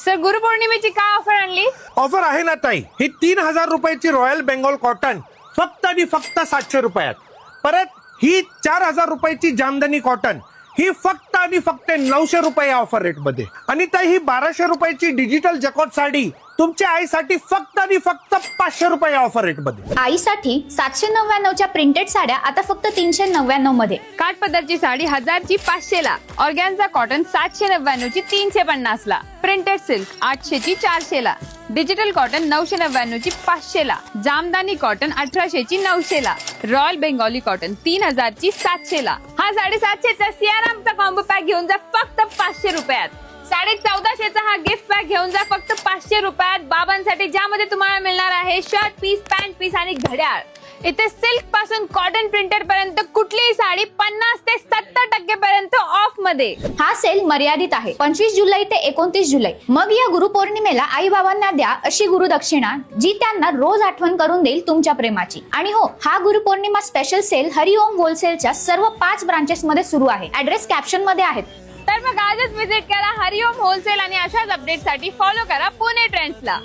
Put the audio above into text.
Sir गुरुपौर्णिमेची का offer आणली? Offer आहे ना ताई, ही 3000 रुपयाची रॉयल बेंगॉल कॉटन फक्त आणि फक्त 700 रुपयात. परत ही 4000 रुपयाची जामदानी कॉटन ही फक्त आणि फक्त 900 रुपये ऑफर रेट मध्ये. आणि ताई ही 1200 रुपयाची डिजिटल जकॉट साडी तुमच्या आईसाठी फक्त आणि फक्त 500 रुपये ऑफर रेट मध्ये. आईसाठी 799च्या प्रिंटेड साड्या आता फक्त 399 मध्ये. काठपदरची साडी 1000ची 500 ला, ऑर्गॅन्झा कॉटन 799ची 350 ला, प्रिंटेड सिल्क 800ची 400 ला, डिजिटल कॉटन 999ची 500 ला, जामदानी कॉटन 1800ची 900 ला, रॉयल बेंगॉली कॉटन 3000ची 700 ला. हा 750चा सियारामचा कॉम्बो पॅक घेऊन जा फक्त 500 रुपयात. 1450चा हा गिफ्ट पॅक घेऊन जा फक्त 500 रुपयात बाबांसाठी, ज्यामध्ये तुम्हाला मिळणार आहे शर्ट पीस, पॅन्ट पीस आणि घड्याळ. इथे सिल्क पासून कॉटन प्रिंटेड पर्यंत कुठलीही साडी 50 ते 70% पर्यंत ऑफ मध्ये. हा सेल मर्यादित आहे 25 जुलै ते 29 जुलै. मग या गुरुपौर्णिमेला आई बाबांना द्या अशी गुरुदक्षिणा जी त्यांना रोज आठवण करून देईल तुमच्या प्रेमाची. आणि हो, हा गुरुपौर्णिमा स्पेशल सेल हरिओम होलसेलच्या सर्व 5 ब्रांचेस मध्ये सुरू आहे. ऍड्रेस कॅप्शन मध्ये आहेत. तर मग आजच विजिट करा हरिओम होलसेल आणि अशाच अपडेटसाठी फॉलो करा पुणे ट्रेंड्सला.